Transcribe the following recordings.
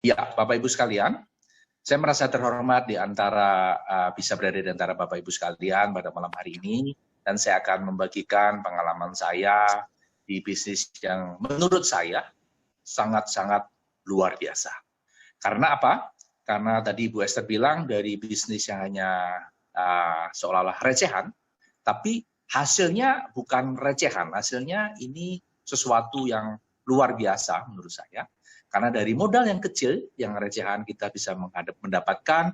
Ya, Bapak Ibu sekalian, saya merasa terhormat bisa berada di antara Bapak Ibu sekalian pada malam hari ini, dan saya akan membagikan pengalaman saya di bisnis yang menurut saya sangat-sangat luar biasa. Karena apa? Karena tadi Bu Esther bilang dari bisnis yang hanya seolah-olah recehan, tapi hasilnya bukan recehan, hasilnya ini sesuatu yang luar biasa menurut saya. Karena dari modal yang kecil, yang recehan, kita bisa mendapatkan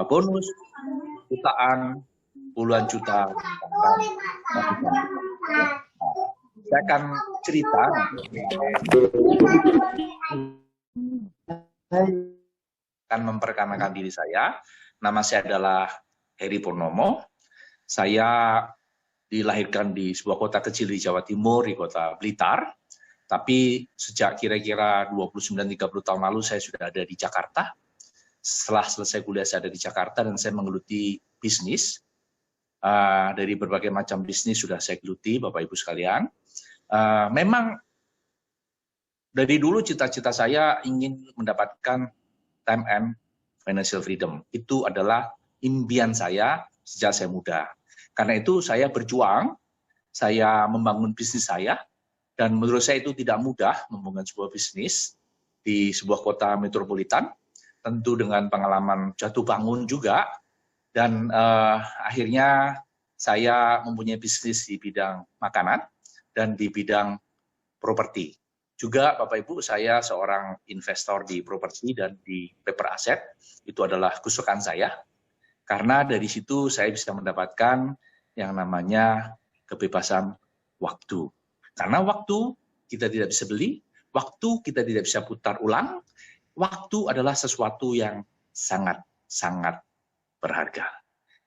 bonus, jutaan, puluhan juta. Saya akan cerita, akan memperkenalkan diri saya. Nama saya adalah Heri Purnomo. Saya dilahirkan di sebuah kota kecil di Jawa Timur, di kota Blitar. Tapi sejak kira-kira 29-30 tahun lalu saya sudah ada di Jakarta. Setelah selesai kuliah saya ada di Jakarta dan saya menggeluti bisnis. Dari berbagai macam bisnis sudah saya geluti, Bapak Ibu sekalian. Memang dari dulu cita-cita saya ingin mendapatkan time and financial freedom. Itu adalah impian saya sejak saya muda. Karena itu saya berjuang, saya membangun bisnis saya, dan menurut saya itu tidak mudah membangun sebuah bisnis di sebuah kota metropolitan, tentu dengan pengalaman jatuh bangun juga, dan akhirnya saya mempunyai bisnis di bidang makanan dan di bidang properti. Juga Bapak Ibu, saya seorang investor di properti dan di paper asset, itu adalah kesukaan saya, karena dari situ saya bisa mendapatkan yang namanya kebebasan waktu. Karena waktu kita tidak bisa beli, waktu kita tidak bisa putar ulang, waktu adalah sesuatu yang sangat-sangat berharga.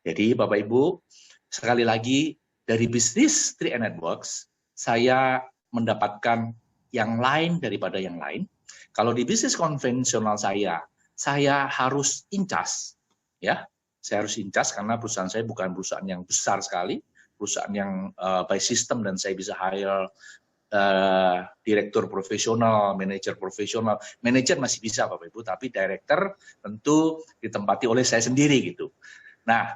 Jadi Bapak Ibu, sekali lagi dari bisnis 3 Networks, saya mendapatkan yang lain daripada yang lain. Kalau di bisnis konvensional saya harus incas, ya, saya harus incas karena perusahaan saya bukan perusahaan yang besar sekali, perusahaan yang by system dan saya bisa hire direktur profesional, manajer profesional. Manajer masih bisa Bapak Ibu, tapi direktur tentu ditempati oleh saya sendiri gitu. Nah,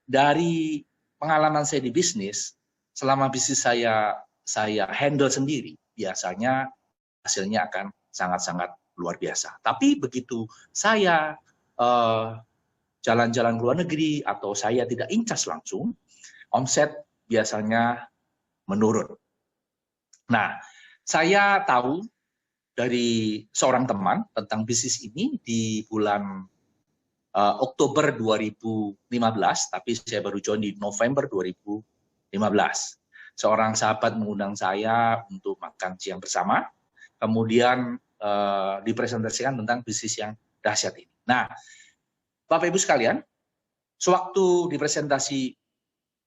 dari pengalaman saya di bisnis, selama bisnis saya handle sendiri, biasanya hasilnya akan sangat-sangat luar biasa. Tapi begitu saya jalan-jalan ke luar negeri atau saya tidak incas langsung, omset biasanya menurun. Nah, saya tahu dari seorang teman tentang bisnis ini di bulan Oktober 2015, tapi saya baru join di November 2015. Seorang sahabat mengundang saya untuk makan siang bersama, kemudian dipresentasikan tentang bisnis yang dahsyat ini. Nah, Bapak Ibu sekalian, sewaktu dipresentasi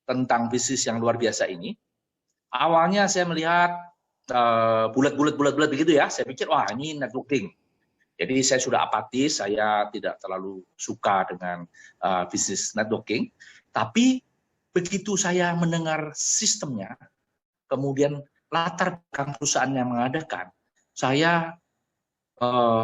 tentang bisnis yang luar biasa ini, awalnya saya melihat bulat begitu ya. Saya pikir wah ini networking. Jadi saya sudah apatis, saya tidak terlalu suka dengan bisnis networking. Tapi begitu saya mendengar sistemnya, kemudian latar belakang perusahaan yang mengadakan, saya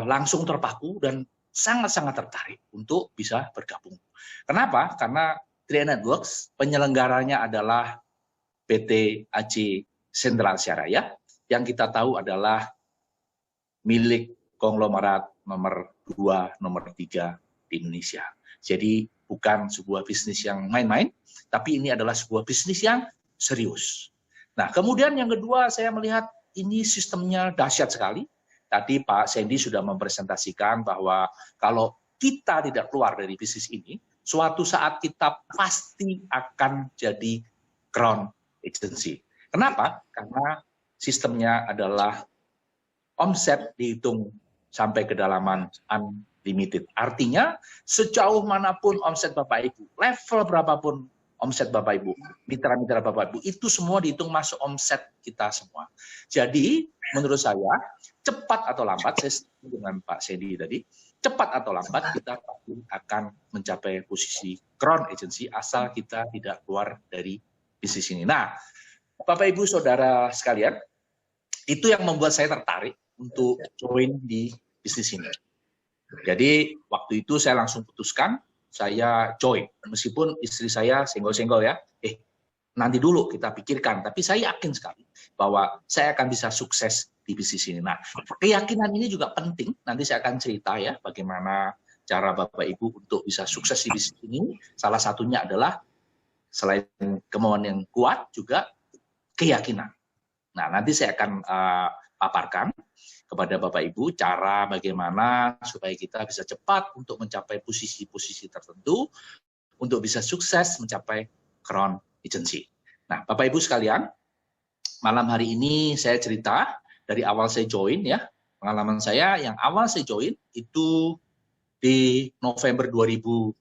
langsung terpaku dan sangat-sangat tertarik untuk bisa bergabung. Kenapa? Karena 3 Networks penyelenggaranya adalah PT AC Sentral Asia Raya, yang kita tahu adalah milik konglomerat nomor 2, nomor 3 di Indonesia. Jadi bukan sebuah bisnis yang main-main, tapi ini adalah sebuah bisnis yang serius. Nah, kemudian yang kedua saya melihat ini sistemnya dahsyat sekali. Tadi Pak Sandy sudah mempresentasikan bahwa kalau kita tidak keluar dari bisnis ini, suatu saat kita pasti akan jadi crown agency. Kenapa? Karena sistemnya adalah omset dihitung sampai kedalaman unlimited. Artinya sejauh manapun omset Bapak Ibu, level berapapun omset Bapak Ibu, mitra-mitra Bapak Ibu, itu semua dihitung masuk omset kita semua. Jadi menurut saya cepat atau lambat, saya setuju dengan Pak Sandy tadi, cepat atau lambat kita pasti akan mencapai posisi crown agency asal kita tidak keluar dari bisnis ini. Nah, Bapak Ibu Saudara sekalian, itu yang membuat saya tertarik untuk join di bisnis ini. Jadi waktu itu saya langsung putuskan, saya join. Meskipun istri saya senggol-senggol ya, nanti dulu kita pikirkan. Tapi saya yakin sekali bahwa saya akan bisa sukses di bisnis ini. Nah, keyakinan ini juga penting. Nanti saya akan cerita ya bagaimana cara Bapak Ibu untuk bisa sukses di bisnis ini. Salah satunya adalah selain kemauan yang kuat juga keyakinan. Nah, nanti saya akan paparkan kepada Bapak Ibu cara bagaimana supaya kita bisa cepat untuk mencapai posisi-posisi tertentu, untuk bisa sukses mencapai Crown Agency. Nah, Bapak Ibu sekalian, malam hari ini saya cerita dari awal saya join ya, pengalaman saya yang awal saya join itu di November 2015,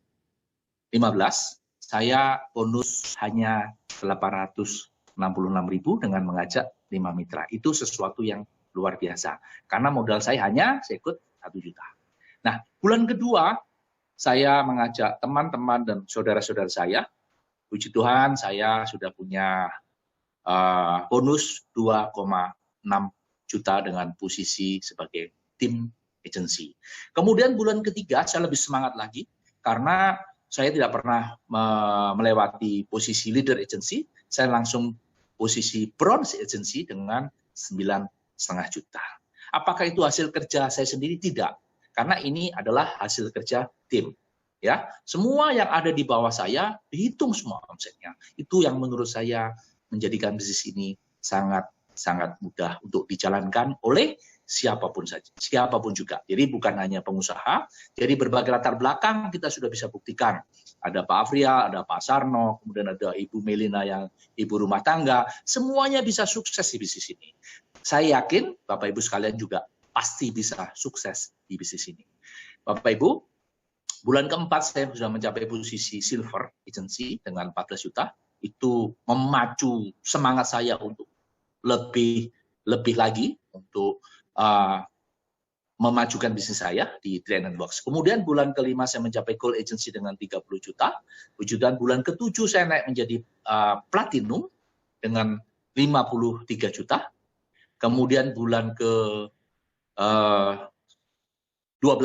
saya bonus hanya 866.000 dengan mengajak 5 mitra. Itu sesuatu yang luar biasa. Karena modal saya saya ikut 1 juta. Nah, bulan kedua, saya mengajak teman-teman dan saudara-saudara saya. Puji Tuhan, saya sudah punya bonus 2,6 juta dengan posisi sebagai tim agency. Kemudian bulan ketiga, saya lebih semangat lagi. Karena saya tidak pernah melewati posisi leader agency. Saya langsung posisi bronze agency dengan 9,5 juta. Apakah itu hasil kerja saya sendiri? Tidak. Karena ini adalah hasil kerja tim. Ya, semua yang ada di bawah saya dihitung semua omsetnya. Itu yang menurut saya menjadikan bisnis ini sangat mudah untuk dijalankan oleh siapapun saja, siapapun juga. Jadi bukan hanya pengusaha, jadi berbagai latar belakang kita sudah bisa buktikan. Ada Pak Afrial, ada Pak Sarno, kemudian ada Ibu Melina yang ibu rumah tangga, semuanya bisa sukses di bisnis ini. Saya yakin Bapak Ibu sekalian juga pasti bisa sukses di bisnis ini. Bapak Ibu, bulan keempat saya sudah mencapai posisi silver agency dengan 14 juta, itu memacu semangat saya untuk lebih lagi untuk memajukan bisnis saya di Trade and Box. Kemudian bulan kelima saya mencapai gold agency dengan 30 juta. Dan bulan ketujuh saya naik menjadi platinum dengan 53 juta. Kemudian bulan ke 12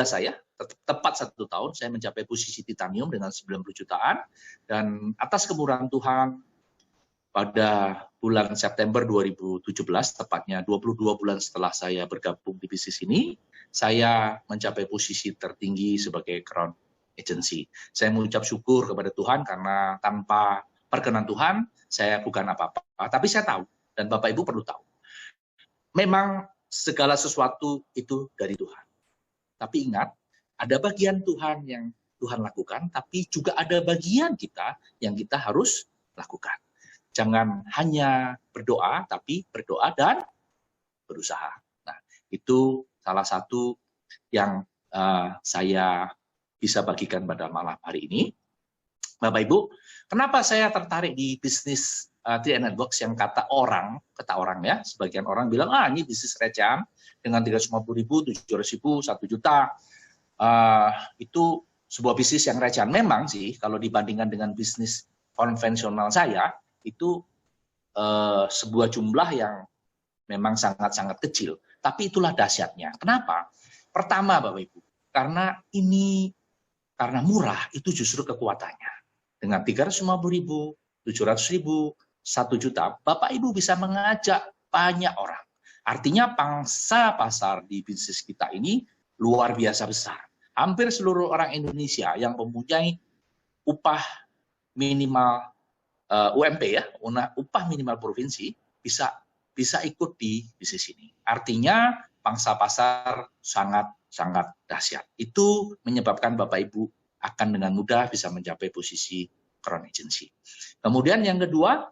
saya, tepat 1 tahun, saya mencapai posisi titanium dengan 90 jutaan. Dan atas kemurahan Tuhan, pada bulan September 2017, tepatnya 22 bulan setelah saya bergabung di bisnis ini, saya mencapai posisi tertinggi sebagai Crown Agency. Saya mengucap syukur kepada Tuhan karena tanpa perkenan Tuhan, saya bukan apa-apa. Tapi saya tahu, dan Bapak Ibu perlu tahu, memang segala sesuatu itu dari Tuhan. Tapi ingat, ada bagian Tuhan yang Tuhan lakukan, tapi juga ada bagian kita yang kita harus lakukan. Jangan hanya berdoa, tapi berdoa dan berusaha. Nah, itu salah satu yang saya bisa bagikan pada malam hari ini. Bapak Ibu, kenapa saya tertarik di bisnis Trade and Box yang kata orang ya, sebagian orang bilang, ini bisnis recehan dengan 350.000, 700.000, 1 juta. Itu sebuah bisnis yang recehan. Memang sih, kalau dibandingkan dengan bisnis konvensional saya, itu sebuah jumlah yang memang sangat-sangat kecil. Tapi itulah dahsyatnya. Kenapa? Pertama, Bapak Ibu, karena murah, itu justru kekuatannya. Dengan 350.000, 700.000, 1 juta, Bapak Ibu bisa mengajak banyak orang. Artinya pangsa pasar di bisnis kita ini luar biasa besar. Hampir seluruh orang Indonesia yang mempunyai upah minimal UMP ya, upah minimal provinsi bisa ikut di bisnis ini. Artinya pangsa pasar sangat dahsyat. Itu menyebabkan Bapak Ibu akan dengan mudah bisa mencapai posisi Crown Agency. Kemudian yang kedua,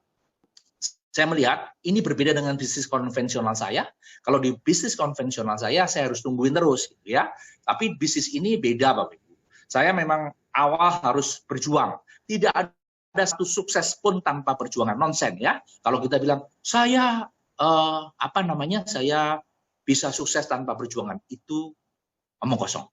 saya melihat ini berbeda dengan bisnis konvensional saya. Kalau di bisnis konvensional saya harus tungguin terus, gitu ya. Tapi bisnis ini beda, Bapak Ibu. Saya memang awal harus berjuang. Tidak ada satu sukses pun tanpa perjuangan, nonsen ya. Kalau kita bilang saya saya bisa sukses tanpa perjuangan, itu omong kosong.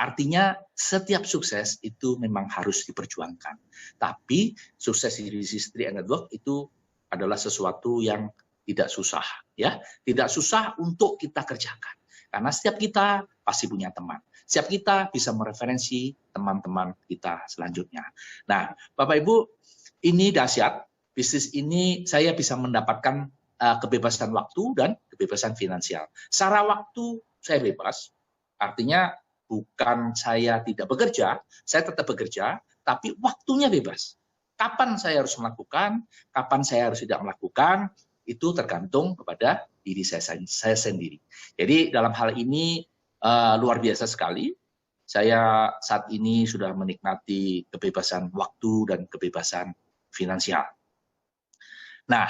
Artinya setiap sukses itu memang harus diperjuangkan. Tapi sukses di bisnis Trade and Box itu adalah sesuatu yang tidak susah ya, tidak susah untuk kita kerjakan. Karena setiap kita pasti punya teman. Setiap kita bisa mereferensi teman-teman kita selanjutnya. Nah, Bapak Ibu, ini dahsyat. Bisnis ini saya bisa mendapatkan kebebasan waktu dan kebebasan finansial. Secara waktu saya bebas, artinya bukan saya tidak bekerja, saya tetap bekerja, tapi waktunya bebas. Kapan saya harus melakukan, kapan saya harus tidak melakukan, itu tergantung kepada diri saya sendiri. Jadi dalam hal ini luar biasa sekali. Saya saat ini sudah menikmati kebebasan waktu dan kebebasan finansial. Nah,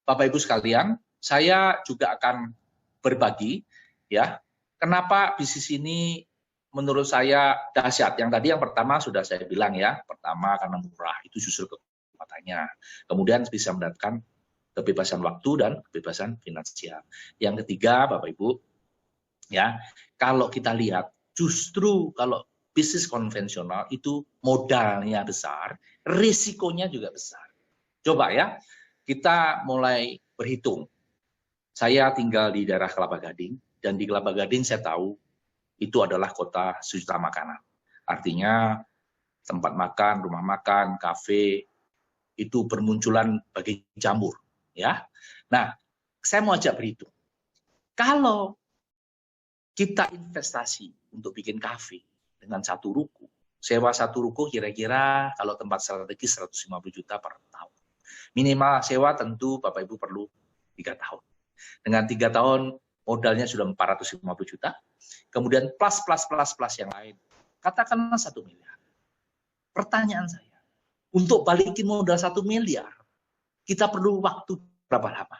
Bapak Ibu sekalian, saya juga akan berbagi ya, kenapa bisnis ini menurut saya dahsyat. Yang pertama sudah saya bilang ya, pertama karena murah, itu justru kekuatannya. Kemudian bisa mendapatkan kebebasan waktu dan kebebasan finansial. Yang ketiga, Bapak Ibu, ya, kalau kita lihat justru kalau bisnis konvensional itu modalnya besar, risikonya juga besar. Coba ya, kita mulai berhitung. Saya tinggal di daerah Kelapa Gading, dan di Kelapa Gading saya tahu itu adalah kota sejuta makanan. Artinya tempat makan, rumah makan, kafe, itu bermunculan bagi jamur. Ya, nah, saya mau ajak berhitung. Kalau kita investasi untuk bikin kafe dengan satu ruko, sewa satu ruko kira-kira kalau tempat strategis 150 juta per tahun. Minimal sewa tentu Bapak Ibu perlu 3 tahun. Dengan 3 tahun modalnya sudah 450 juta. Kemudian plus yang lain. Katakanlah 1 miliar. Pertanyaan saya, untuk balikin modal 1 miliar, kita perlu waktu berapa lama?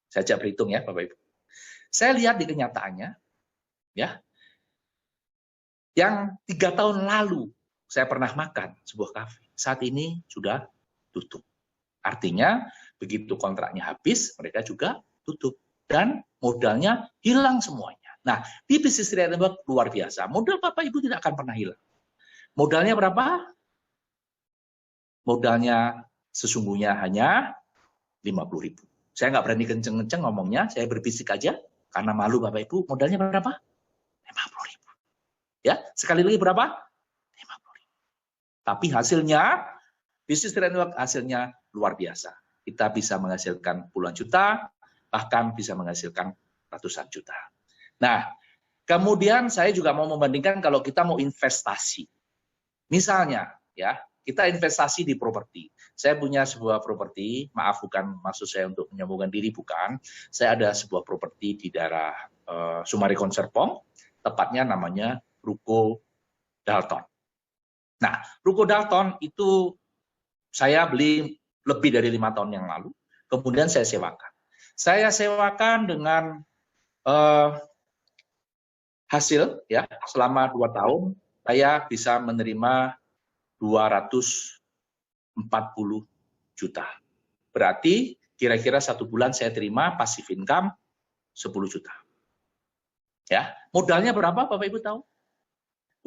Saya ajak berhitung ya Bapak Ibu. Saya lihat di kenyataannya, ya, yang 3 tahun lalu saya pernah makan sebuah kafe, saat ini sudah tutup. Artinya begitu kontraknya habis, mereka juga tutup dan modalnya hilang semuanya. Nah, di bisnis real estate luar biasa. Modal Bapak Ibu tidak akan pernah hilang. Modalnya berapa? Modalnya sesungguhnya hanya 50.000. Saya nggak berani kenceng-kenceng ngomongnya, saya berbisik aja karena malu Bapak Ibu. Modalnya berapa? 50.000. Ya, sekali lagi berapa? 50.000. Tapi hasilnya, bisnis network hasilnya luar biasa. Kita bisa menghasilkan puluhan juta, bahkan bisa menghasilkan ratusan juta. Nah, kemudian saya juga mau membandingkan kalau kita mau investasi. Misalnya, ya, kita investasi di properti. Saya punya sebuah properti, maaf bukan maksud saya untuk menyombongkan diri, bukan. Saya ada sebuah properti di daerah Sumarekon Serpong, tepatnya namanya Ruko Dalton. Nah, Ruko Dalton itu saya beli lebih dari 5 tahun yang lalu, kemudian saya sewakan. Saya sewakan dengan hasil, ya, selama 2 tahun, saya bisa menerima 240 juta. Berarti kira-kira 1 bulan saya terima passive income 10 juta. Ya, modalnya berapa Bapak Ibu tahu?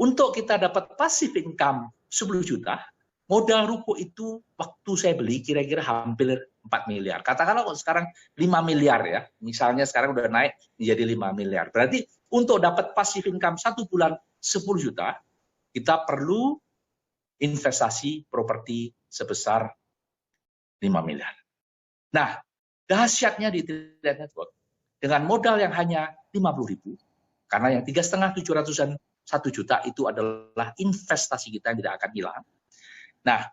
Untuk kita dapat passive income 10 juta, modal ruko itu waktu saya beli kira-kira hampir 4 miliar. Katakanlah kok sekarang 5 miliar ya. Misalnya sekarang udah naik menjadi 5 miliar. Berarti untuk dapat passive income 1 bulan 10 juta, kita perlu investasi properti sebesar 5 miliar. Nah, dahsyatnya di Triliun Network, dengan modal yang hanya 50.000, karena yang 3,5, 700-an, 1 juta itu adalah investasi kita yang tidak akan hilang. Nah,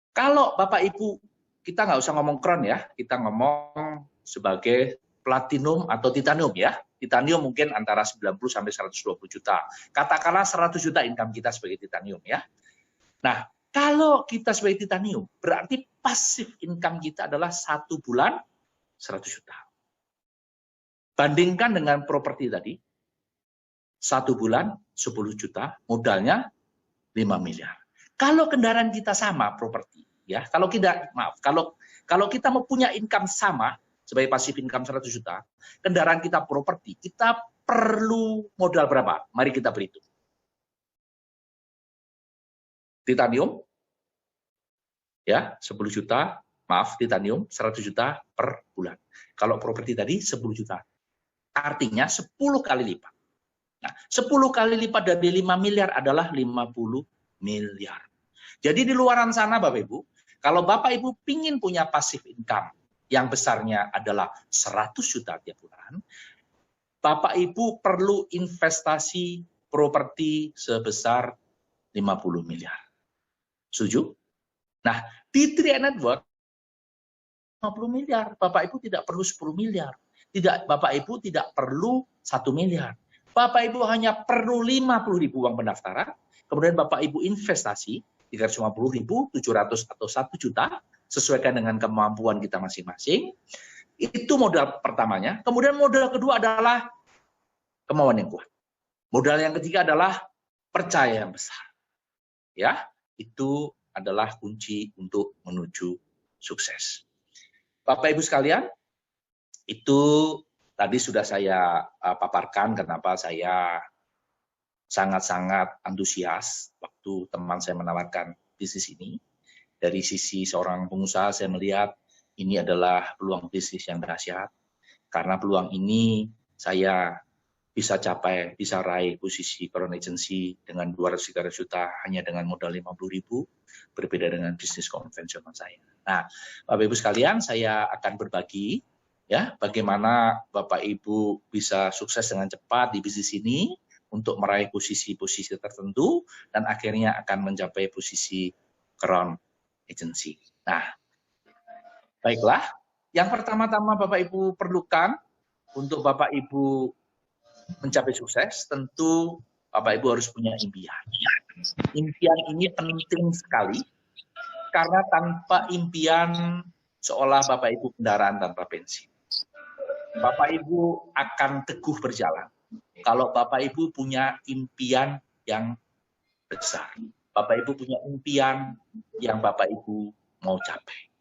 kalau Bapak Ibu, kita nggak usah ngomong kron ya, kita ngomong sebagai platinum atau titanium ya. Titanium mungkin antara 90 sampai 120 juta. Katakanlah 100 juta income kita sebagai titanium ya. Nah, kalau kita sebagai titanium, berarti passive income kita adalah 1 bulan 100 juta. Bandingkan dengan properti tadi, 1 bulan 10 juta, modalnya 5 miliar. Kalau kendaraan kita sama properti, ya, kalau kita mau punya income sama sebagai passive income 100 juta, kendaraan kita properti, kita perlu modal berapa? Mari kita berhitung. Titanium, ya, 10 juta, maaf, titanium 100 juta per bulan. Kalau properti tadi 10 juta. Artinya 10 kali lipat. Nah, 10 kali lipat dari 5 miliar adalah 50 miliar. Jadi di luaran sana Bapak Ibu, kalau Bapak Ibu pingin punya passive income yang besarnya adalah 100 juta tiap bulan, Bapak Ibu perlu investasi properti sebesar 50 miliar. Setuju? Nah, di 3 Network 50 miliar, Bapak Ibu tidak perlu 10 miliar. Bapak Ibu tidak perlu 1 miliar. Bapak Ibu hanya perlu 50.000 uang pendaftaran, kemudian Bapak Ibu investasi 350.000, 700 atau 1 juta, sesuaikan dengan kemampuan kita masing-masing. Itu modal pertamanya. Kemudian modal kedua adalah kemauan yang kuat. Modal yang ketiga adalah percaya yang besar. Ya, itu adalah kunci untuk menuju sukses. Bapak Ibu sekalian, itu tadi sudah saya paparkan kenapa saya sangat-sangat antusias waktu teman saya menawarkan bisnis ini. Dari sisi seorang pengusaha saya melihat ini adalah peluang bisnis yang dahsyat. Karena peluang ini saya bisa capai, bisa raih posisi Crown Agency dengan 200-300 juta hanya dengan modal 50.000, berbeda dengan bisnis konvensional saya. Nah, Bapak Ibu sekalian, saya akan berbagi ya bagaimana Bapak Ibu bisa sukses dengan cepat di bisnis ini untuk meraih posisi-posisi tertentu dan akhirnya akan mencapai posisi Crown Agency. Nah, baiklah, yang pertama-tama Bapak Ibu perlukan untuk Bapak Ibu mencapai sukses, tentu Bapak Ibu harus punya impian. Impian ini penting sekali, karena tanpa impian seolah Bapak Ibu kendaraan tanpa bensin. Bapak Ibu akan teguh berjalan kalau Bapak Ibu punya impian yang besar. Bapak Ibu punya impian yang Bapak Ibu mau capai.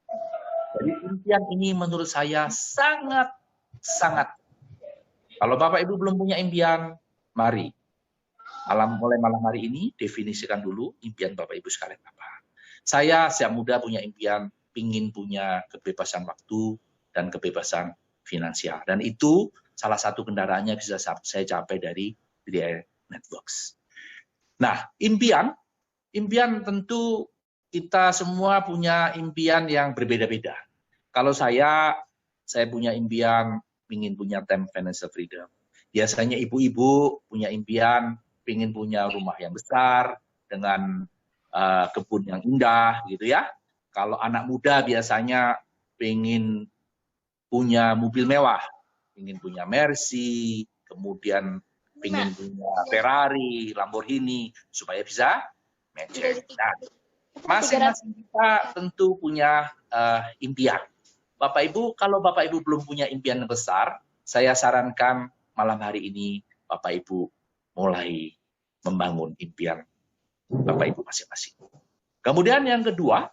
Jadi impian ini menurut saya sangat. Kalau Bapak Ibu belum punya impian, mari mulai malam hari ini definisikan dulu impian Bapak Ibu sekalian apa. Saya sejak muda punya impian, pingin punya kebebasan waktu dan kebebasan finansial. Dan itu salah satu kendaraannya bisa saya capai dari 3 Networks. Nah, impian tentu kita semua punya impian yang berbeda-beda. Kalau saya punya impian ingin punya time financial freedom. Biasanya ibu-ibu punya impian ingin punya rumah yang besar dengan kebun yang indah gitu ya. Kalau anak muda biasanya ingin punya mobil mewah, ingin punya Mercy, kemudian ingin punya Ferrari, Lamborghini supaya bisa mecek. Nah, masing-masing kita tentu punya impian. Bapak Ibu, kalau Bapak Ibu belum punya impian yang besar, saya sarankan malam hari ini Bapak Ibu mulai membangun impian Bapak Ibu masing-masing. Kemudian yang kedua,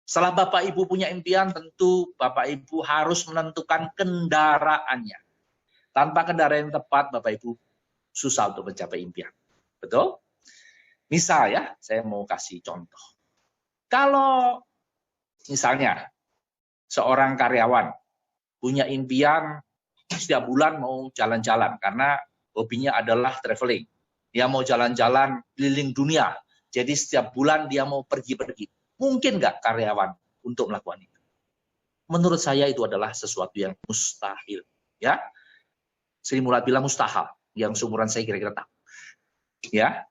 setelah Bapak Ibu punya impian, tentu Bapak Ibu harus menentukan kendaraannya. Tanpa kendaraan yang tepat, Bapak Ibu susah untuk mencapai impian. Betul? Misal ya, saya mau kasih contoh. Kalau misalnya seorang karyawan punya impian setiap bulan mau jalan-jalan karena hobinya adalah traveling. Dia mau jalan-jalan keliling dunia. Jadi setiap bulan dia mau pergi-pergi. Mungkin nggak karyawan untuk melakukan itu? Menurut saya itu adalah sesuatu yang mustahil. Ya, Sri Mulat bilang mustahil. Yang seumuran saya kira-kira tahu. Ya,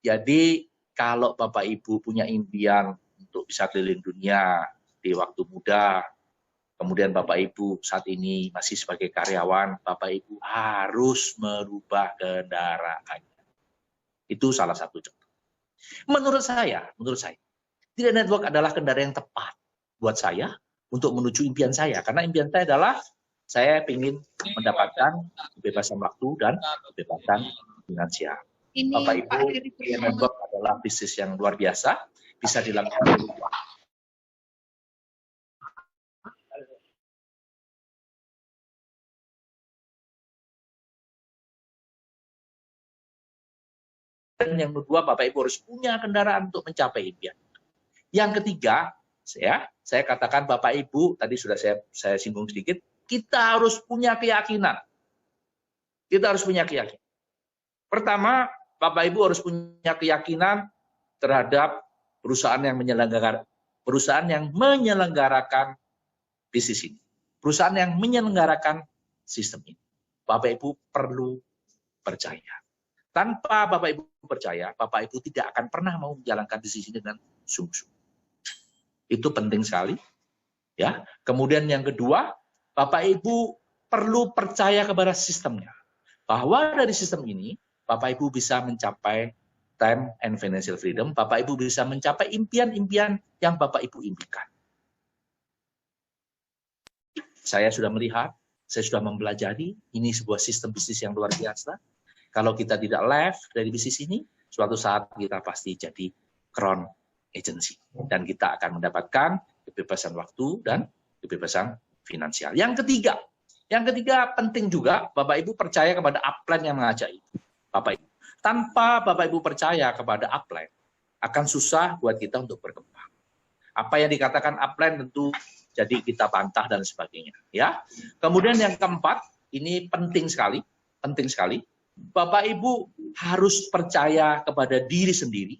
jadi kalau Bapak Ibu punya impian untuk bisa keliling dunia di waktu muda, kemudian Bapak Ibu saat ini masih sebagai karyawan, Bapak Ibu harus merubah kendaraannya. Itu salah satu contoh. Menurut saya, 3 Network adalah kendaraan yang tepat buat saya untuk menuju impian saya. Karena impian saya adalah saya ingin mendapatkan kebebasan waktu dan kebebasan finansial. Bapak Ibu, 3 Network adalah bisnis yang luar biasa, bisa dilakukan dan yang kedua, Bapak Ibu harus punya kendaraan untuk mencapai impian. Yang ketiga, saya katakan Bapak Ibu, tadi sudah saya singgung sedikit, kita harus punya keyakinan Kita harus punya keyakinan. Pertama, Bapak Ibu harus punya keyakinan terhadap perusahaan yang menyelenggarakan bisnis ini. Perusahaan yang menyelenggarakan sistem ini. Bapak Ibu perlu percaya. Tanpa Bapak Ibu percaya, Bapak Ibu tidak akan pernah mau menjalankan bisnis ini dengan sungguh-sungguh. Itu penting sekali. Ya. Kemudian yang kedua, Bapak Ibu perlu percaya kepada sistemnya. Bahwa dari sistem ini, Bapak Ibu bisa mencapai time and financial freedom, Bapak Ibu bisa mencapai impian-impian yang Bapak Ibu impikan. Saya sudah melihat, saya sudah mempelajari, ini sebuah sistem bisnis yang luar biasa. Kalau kita tidak left dari bisnis ini, suatu saat kita pasti jadi crown agency. Dan kita akan mendapatkan kebebasan waktu dan kebebasan finansial. Yang ketiga penting juga, Bapak Ibu percaya kepada upline yang mengajak itu. Bapak Ibu. Tanpa Bapak Ibu percaya kepada upline, akan susah buat kita untuk berkembang. Apa yang dikatakan upline tentu jadi kita bantah dan sebagainya. Ya. Kemudian yang keempat, ini penting sekali. Bapak Ibu harus percaya kepada diri sendiri.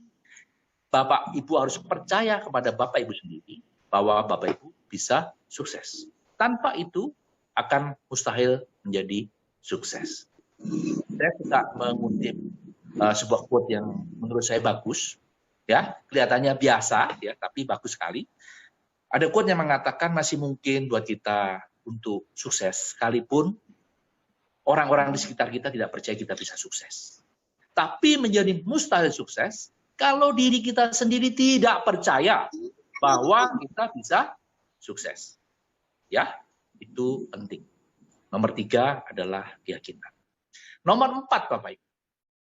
Bapak Ibu harus percaya kepada Bapak Ibu sendiri bahwa Bapak Ibu bisa sukses. Tanpa itu akan mustahil menjadi sukses. Saya suka mengutip sebuah quote yang menurut saya bagus, ya, kelihatannya biasa, ya, tapi bagus sekali. Ada quote yang mengatakan masih mungkin buat kita untuk sukses, sekalipun orang-orang di sekitar kita tidak percaya kita bisa sukses. Tapi menjadi mustahil sukses kalau diri kita sendiri tidak percaya bahwa kita bisa sukses. Ya, itu penting. Nomor 3 adalah keyakinan. Nomor 4, Bapak Ibu.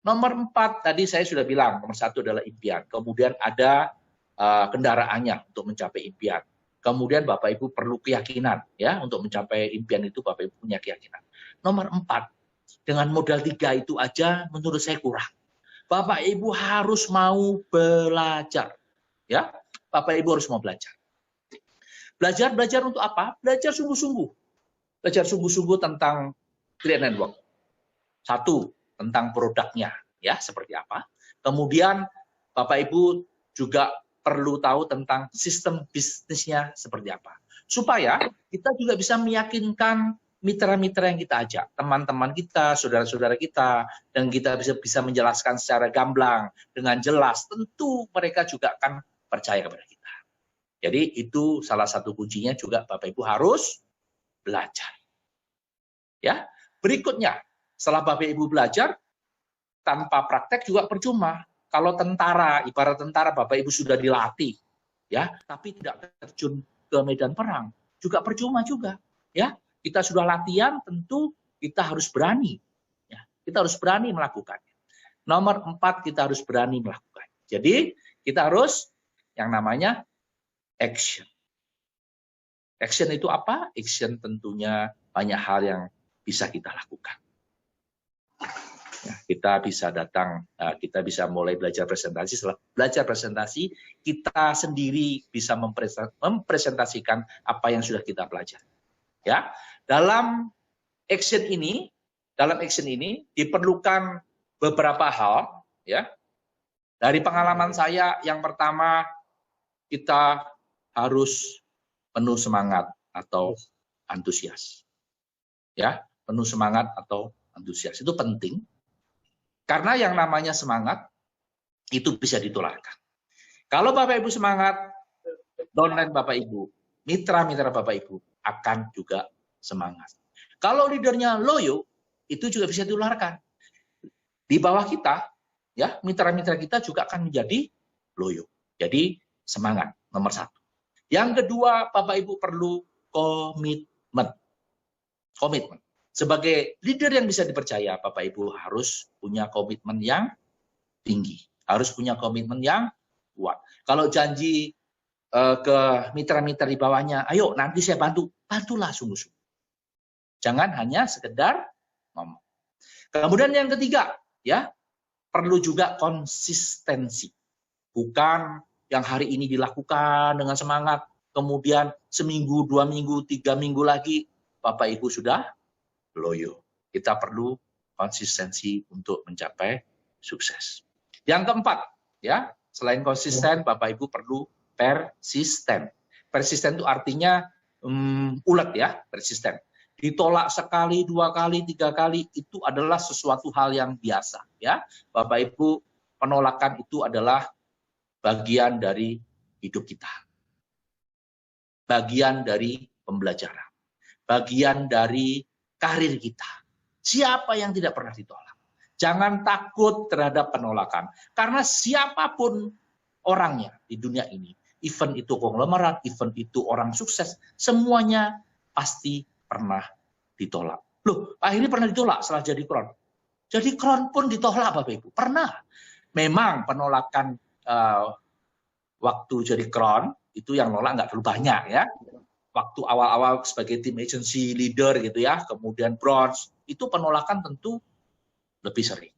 Nomor 4 tadi saya sudah bilang, nomor 1 adalah impian. Kemudian ada kendaraannya untuk mencapai impian. Kemudian Bapak Ibu perlu keyakinan, ya, untuk mencapai impian itu Bapak Ibu punya keyakinan. Nomor 4, dengan modal 3 itu aja menurut saya kurang. Bapak Ibu harus mau belajar, ya. Bapak Ibu harus mau belajar. Belajar untuk apa? Belajar sungguh-sungguh. Belajar sungguh-sungguh tentang create network. 1, tentang produknya, ya, seperti apa. Kemudian Bapak Ibu juga perlu tahu tentang sistem bisnisnya seperti apa. Supaya kita juga bisa meyakinkan mitra-mitra yang kita ajak, teman-teman kita, saudara-saudara kita, dan kita bisa menjelaskan secara gamblang, dengan jelas, tentu mereka juga akan percaya kepada kita. Jadi itu salah satu kuncinya juga Bapak Ibu harus belajar. Ya, berikutnya, setelah Bapak Ibu belajar, tanpa praktek juga percuma. Kalau tentara, ibarat tentara Bapak Ibu sudah dilatih, ya, tapi tidak terjun ke medan perang, juga percuma juga, ya. Kita sudah latihan, tentu kita harus berani, ya. Kita harus berani melakukannya. Nomor 4, kita harus berani melakukan. Jadi kita harus yang namanya action. Action itu apa? Action tentunya banyak hal yang bisa kita lakukan. Ya, kita bisa datang, kita bisa mulai belajar presentasi. Setelah belajar presentasi, kita sendiri bisa mempresentasikan apa yang sudah kita pelajari. Ya, dalam action ini diperlukan beberapa hal. Ya, dari pengalaman saya, yang pertama kita harus penuh semangat atau antusias. Ya, penuh semangat atau antusias itu penting. Karena yang namanya semangat itu bisa ditularkan. Kalau Bapak Ibu semangat, downline Bapak Ibu, mitra-mitra Bapak Ibu akan juga semangat. Kalau leadernya loyo, itu juga bisa ditularkan. Di bawah kita, ya, mitra-mitra kita juga akan menjadi loyo. Jadi semangat nomor 1. Yang kedua, Bapak Ibu perlu komitmen. Komitmen. Sebagai leader yang bisa dipercaya, Bapak Ibu harus punya komitmen yang tinggi. Harus punya komitmen yang kuat. Kalau janji ke mitra-mitra di bawahnya, ayo nanti saya bantu, bantulah sungguh-sungguh. Jangan hanya sekedar ngomong. Kemudian yang ketiga, ya, perlu juga konsistensi. Bukan yang hari ini dilakukan dengan semangat, kemudian seminggu, 2 minggu, 3 minggu lagi, Bapak Ibu sudah loyo. Kita perlu konsistensi untuk mencapai sukses. Yang keempat, ya, selain konsisten, Bapak Ibu perlu persisten. Persisten itu artinya ulet ya, persisten. Ditolak sekali, 2 kali, 3 kali itu adalah sesuatu hal yang biasa, ya. Bapak Ibu, penolakan itu adalah bagian dari hidup kita. Bagian dari pembelajaran. Bagian dari karir kita. Siapa yang tidak pernah ditolak? Jangan takut terhadap penolakan. Karena siapapun orangnya di dunia ini, event itu konglomerat, event itu orang sukses, semuanya pasti pernah ditolak. Loh, Pak Heri pernah ditolak setelah jadi Crown. Jadi Crown pun ditolak, Bapak Ibu. Pernah. Memang penolakan waktu jadi Crown, itu yang nolak nggak terlalu banyak ya. Waktu awal-awal sebagai tim agency leader gitu ya, kemudian bronze, itu penolakan tentu lebih sering.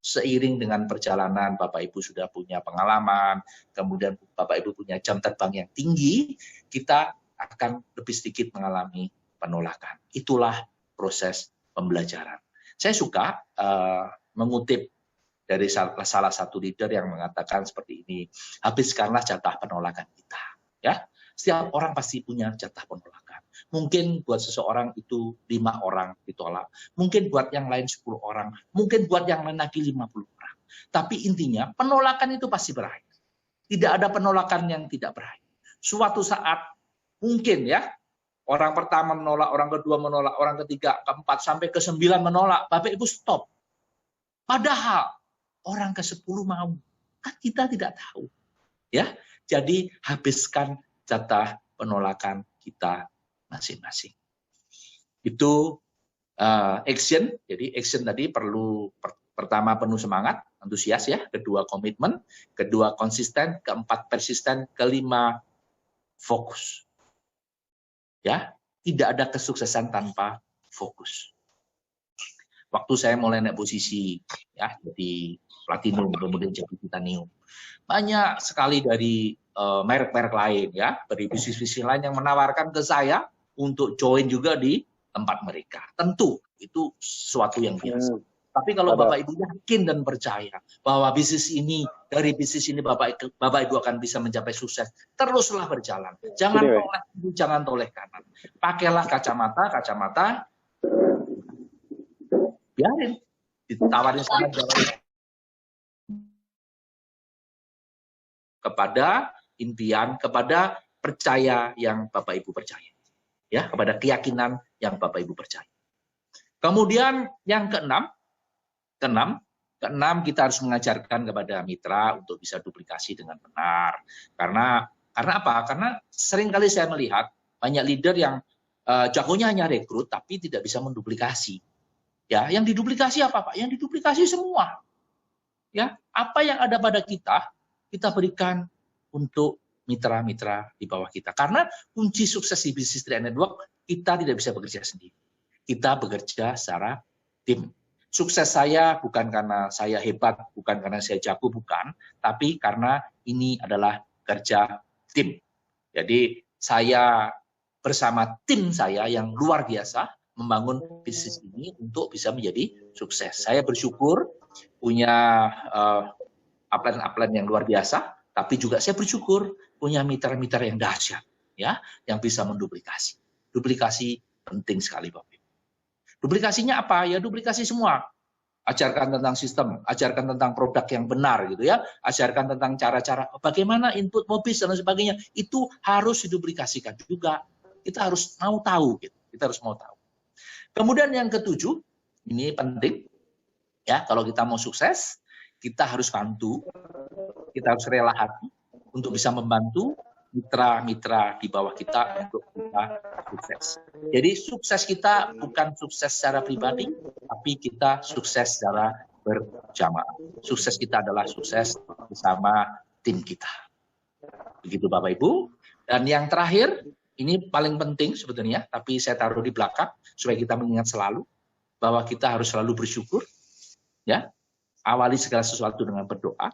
Seiring dengan perjalanan Bapak Ibu sudah punya pengalaman, kemudian Bapak Ibu punya jam terbang yang tinggi, kita akan lebih sedikit mengalami penolakan. Itulah proses pembelajaran. Saya suka mengutip dari salah satu leader yang mengatakan seperti ini, habiskanlah jatah penolakan kita. Ya, setiap orang pasti punya jatah penolakan. Mungkin buat seseorang itu 5 orang ditolak. Mungkin buat yang lain 10 orang. Mungkin buat yang lain lagi 50 orang. Tapi intinya penolakan itu pasti berakhir. Tidak ada penolakan yang tidak berakhir. Suatu saat mungkin ya, orang pertama menolak, orang kedua menolak, orang ketiga, keempat, sampai ke-9 menolak. Bapak Ibu stop. Padahal orang ke-10 mau. Kan kita tidak tahu. Ya, jadi habiskan jatah penolakan kita masing-masing. Itu action. Jadi action tadi perlu pertama penuh semangat, antusias ya, kedua komitmen, kedua konsisten, keempat persisten, kelima fokus. Ya, tidak ada kesuksesan tanpa fokus. Waktu saya mulai naik posisi ya, jadi platinum kemudian jadi titanium, banyak sekali dari merek-merek lain ya, dari bisnis-bisnis lain yang menawarkan ke saya untuk join juga di tempat mereka. Tentu itu sesuatu yang biasa. Tapi kalau Bapak Ibu yakin dan percaya bahwa bisnis ini, dari bisnis ini Bapak Ibu akan bisa mencapai sukses, teruslah berjalan. Jangan toleh kiri, jangan toleh kanan. Pakailah kacamata, biarin ditawarin sana jalan kepada impian, kepada percaya yang Bapak Ibu percaya. Ya, kepada keyakinan yang Bapak Ibu percaya. Kemudian yang keenam kita harus mengajarkan kepada mitra untuk bisa duplikasi dengan benar. Karena apa? Karena sering kali saya melihat banyak leader yang jagonya hanya rekrut tapi tidak bisa menduplikasi. Ya, yang diduplikasi apa, Pak? Yang diduplikasi semua. Ya, apa yang ada pada kita berikan untuk mitra-mitra di bawah kita. Karena kunci sukses di bisnis 3 Network, kita tidak bisa bekerja sendiri. Kita bekerja secara tim. Sukses saya bukan karena saya hebat, bukan karena saya jago, bukan. Tapi karena ini adalah kerja tim. Jadi saya bersama tim saya yang luar biasa membangun bisnis ini untuk bisa menjadi sukses. Saya bersyukur punya upline yang luar biasa, tapi juga saya bersyukur punya mitra-mitra yang dahsyat, ya, yang bisa menduplikasi. Duplikasi penting sekali, Bapak Ibu. Duplikasinya apa? Ya duplikasi semua. Ajarkan tentang sistem, ajarkan tentang produk yang benar, gitu ya. Ajarkan tentang cara-cara bagaimana input mobis dan sebagainya. Itu harus diduplikasikan juga. Kita harus mau tahu, gitu. Kita harus mau tahu. Kemudian yang ketujuh, ini penting, ya, kalau kita mau sukses, kita harus bantu, kita harus rela hati untuk bisa membantu mitra-mitra di bawah kita untuk kita sukses. Jadi sukses kita bukan sukses secara pribadi, tapi kita sukses secara berjamaah. Sukses kita adalah sukses bersama tim kita. Begitu Bapak Ibu. Dan yang terakhir, ini paling penting sebetulnya, tapi saya taruh di belakang supaya kita mengingat selalu bahwa kita harus selalu bersyukur, ya. Awali segala sesuatu dengan berdoa,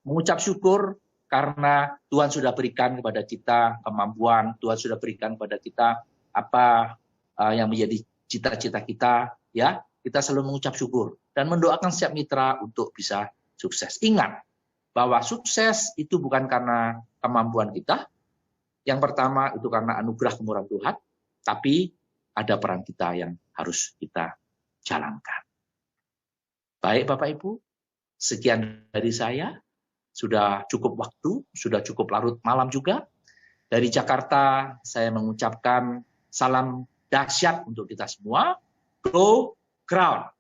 mengucap syukur karena Tuhan sudah berikan kepada kita kemampuan, Tuhan sudah berikan kepada kita apa yang menjadi cita-cita kita, ya. kita selalu mengucap syukur dan mendoakan setiap mitra untuk bisa sukses. Ingat bahwa sukses itu bukan karena kemampuan kita. Yang pertama itu karena anugerah kemurahan Tuhan, tapi ada peran kita yang harus kita jalankan. Baik Bapak Ibu, sekian dari saya. Sudah cukup waktu, sudah cukup larut malam juga. Dari Jakarta saya mengucapkan salam dahsyat untuk kita semua. Go Crown!